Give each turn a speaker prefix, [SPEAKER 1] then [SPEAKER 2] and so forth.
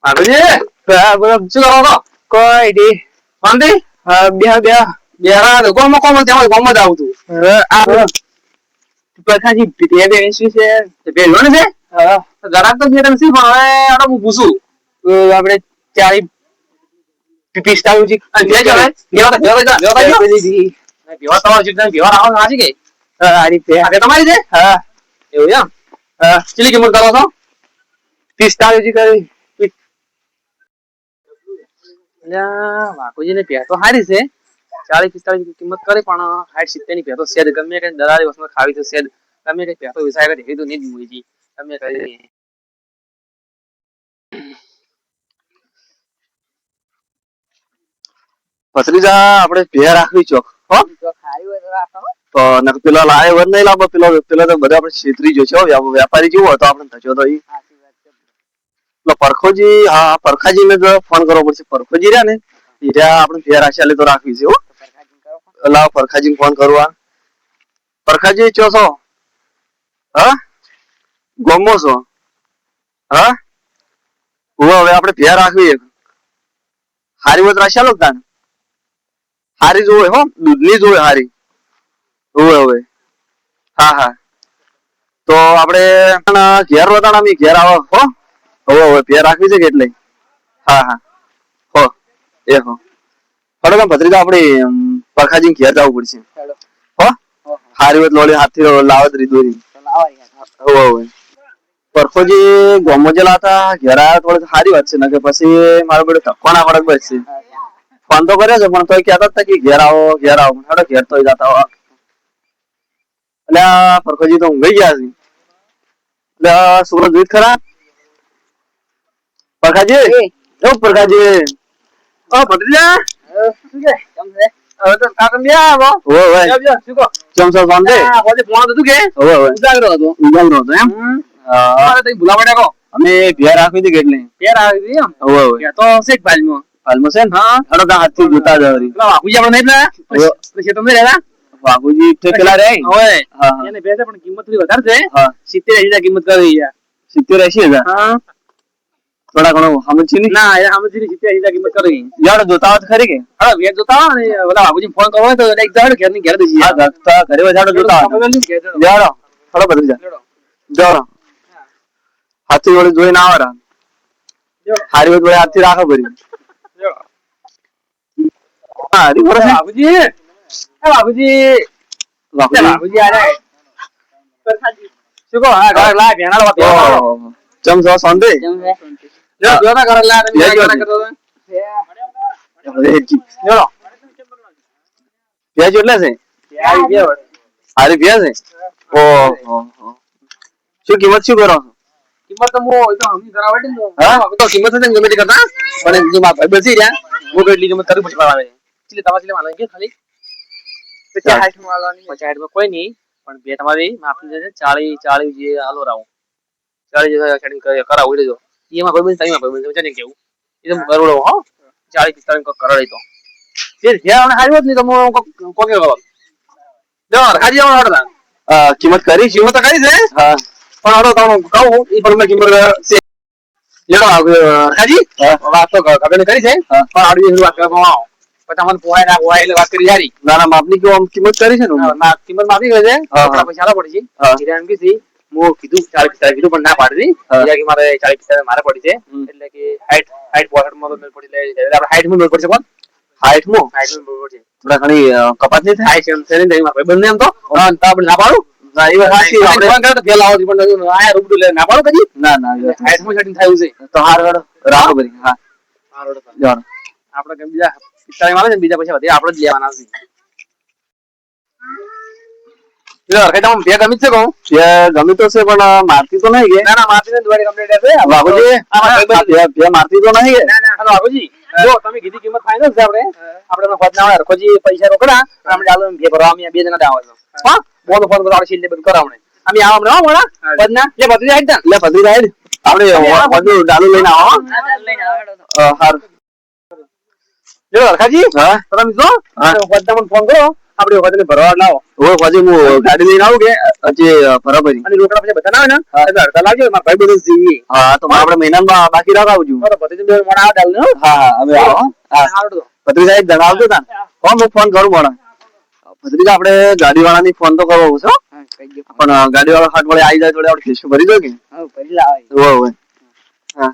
[SPEAKER 1] Apa sih? Belum suka kok. Koi di. Mandi? Biar biar. Biar ada. Gua mau tengok gua mau tahu tu. Apa? Pasal ni dia dia isu saya. Tapi mana sih? Garak tu dia mesti bawa orang busu. આપણે ચારી pista ઉજી dia jalan. Dia Biar tahu cerita biar awak ngaji ke? Hari tu. Ada tamari je? એવું ya. Chilli કિંમત કરો છો 45 જી કરી એટલે વાકુજી ને ભેતો હારી છે 40-45 ની કિંમત કરે પણ 60-70 ની ભેતો સેદ ગમે કે દલાલી વસ્તુ ખાવી તો સેદ ગમે કે ભેતો વિસાય કે દેખી તો નહીં જ મુઈજી ગમે કરી પત્રીજા આપણે ભે રાખવી ચોક હો ચોક હારી હોય તો રાખો તો નક પેલા લાય વર નહીં લાવો પેલો તો બધા આપણે છેતરી જો છે વ્યાપારી જેવો હતો આપણે થજો તો ઈ પેલો પરખોજી હા પરખાજી ને ફોન કરવો પડશે પરખોજી રહ્યા ને ઈરા આપણે ભે રાખ્યા તો રાખવી છે હો લાવ પરખાજી ફોન કરવા પરખાજી ચો છો હા ગોમો છો હા હવે આપણે ભે રાખવી હારી વત રાખ્યા લો તાન હારી જોવે હો દૂધની જોવે હારી હોવે હોવે હા હા તો આપણે ઘેર વતાણ અમે ઘેર આવો હો હોવે હોવે ભે રાખવી છે કે એટલે હા હા હો એ હો હડો કેમ ભત્રીજા આપણે પરખાજી ઘેર જવું પડશે હો હારી વત લોલી હાથથી લાવત રીદોરી હોવે હોવે પરખોજી ગોમો જેલા હતા ઘેર આવ્યા થોડી સારી વાત છે ને કે પછી મારો બેટો ધક્કો ના પડે બસ છે ફોન તો કર્યો છે પણ તોય કહેતા હતા કે ઘેર આવો હેડો ઘેર તો જતા હો એટલે પરખોજી તો ઊંઘી ગયા છે એટલે સુરત જીત ખરા પરખાજી ઓ પરખાજી ઓ ભત્રીજા શું કે કેમ છે હવે તો કાકમ બે આવો ઓય ઓય શું કો ચમસો ફોન દે હોજે ફોન હતું કે ઓય ઓય ઉજાગરો હતો એમ અરે તઈ ભુલાવડે કો અમે ભેર રાખવી હતી કેટલે ભેર રાખવી હતી એમ ઓય ઓય તો શેક પાલમો છે ને હા હડો તા હાથથી જોતા જવરી બાપુજી આપણે નહીં ના પછી તમે રહેલા બાપુજી ઠેકેલા રે ઓય હા એને બેસે પણ કિંમત થોડી વધારે છે હા 70-80 કિંમત કરી યાર 70-80 હા થોડા ઘણો સમજી ની ના એ સમજી ની 70-80 કિંમત કરી યાર જોતા હોત ખરી કે હા વેચ જોતા ને ઓલા બાપુજી ફોન કરવો તો એક જાડ ઘર ની ઘેર દેજી હા ઘરે વજાડો જોતા યાર થોડો બદલી જા જાડો હાથી વળી જોઈને આવરા હારી વળી હાથી રાખો ભરી હા હરી ભરો બાપુજી બાપુજી બાપુજી આ રે શું કહો હા ઘર લા ભેણાળો વાતો ચમસો સંદે લ્યો જો ના ઘર લા તમે ના કરતો લ્યો પ્યાજ એટલે છે હારી પ્યાજ છે ઓહો શું કિંમત શું કરો કિંમત તો મો તો હમી કરાવડે ને હા તો કિંમત તો ગમે તે કરતા પણ જો માં ભાઈ બેસી રહ્યા મો કેટલી કિંમત કરી પછી આવે એટલે તમારે લે માલન કે ખાલી 50 માલવાની 50 માં કોઈ નહીં પણ બે તમારી માફી છે 40 જે હાલો રાવ 40 જે સેટિંગ કરાવું લેજો એમાં ભાઈ તમે ભાઈ છે ને કેવું એ તો કરોડો હો 40-45 કો કરોડ તો જે જ્યાં હારી હોત ને તો કોકે કરો જો ખાજી આવો હડતા કિંમત કરી કિંમત તો કરી છે હા પણ હડો તમને કહું એ પણ મેં કિંમત છે લેડો ખાજી વાત તો કબે કરી છે પણ આડી વાત કરવા આવો પછી મને પોહાય ના પોહાય એટલે વાત કરી જારી ના ના માપની કે આમ કિંમત કરી છે ને ના કિંમત માપી ગઈ છે આપણા પૈસા આલા પડી છે હિરાન કી થી મો કીધું 40-45 કીધું પણ ના પાડી દી કે મારે 40-45 મારે પડી છે એટલે કે 60 માં તો મેલ પડી લે આપણે 60 માં મેલ પડશે કોણ 60 માં પડશે થોડા ઘણી કપાત નહીં થાય છે ને નહીં મારે બંને એમ તો હા તા આપણે ના પાડું ના એ વાત સાચી આપણે ફોન કરે તો પેલા આવતી પણ આયા રૂબરૂ લે ના પાડો કદી ના ના 60 માં સેટિંગ થયું છે તો હાર રાખો ભરી હા હાર જાણ આપણે કેમ બીજા 45 માં આવે ને બીજા પૈસા વધે આપણે જ લેવાના છે યાર કઈ તમે બે ગમી છે કહું બે ગમી તો છે પણ મારતી તો નહીં કે ના ના મારતી ને દુવાડી કમ્પ્લીટ છે બાબુજી બે મારતી તો નહીં કે ના ના હાલો બાબુજી જો તમે કીધી કિંમત ફાઇનલ છે આપણે ખોજ ના આવે ખોજી પૈસા રોકડા આપણે ચાલો બે ભરવા અમે બે જણા દાવ છો હા બોલો ફોન કરો આપણે બધું કરાવણે અમે આવ હમણાં હો મોડા બદના લે બદલી રાઈડ લે બદલી રાઈડ આપણે બધું ડાલુ લઈને આવો ડાલુ લઈને આવો હાર જો અરખાજી હા તમે જો હા બધા મને ફોન કરો આપણે વખતે ભરવા લાવો પછી હું ગાડી લઈને આવું કે હજી ભરવા પછી અને રોકડા પછી બધા ના આવે ને અડધા લાવજો મારા ભાઈ બધું જઈએ હા તો આપણે મહિનામાં બાકી રાખાવજો પછી બે મોડા આવે ને હા હવે આવો હા પછી સાહેબ જણાવજો તા હું ફોન કરું મોડા પછી આપણે ગાડી વાળાની ફોન તો કરવો છો પણ ગાડી વાળા હાટ વડે આવી જાય થોડે આપણે ખિસ્સું ભરી દો કે હા ભરી લાવે હા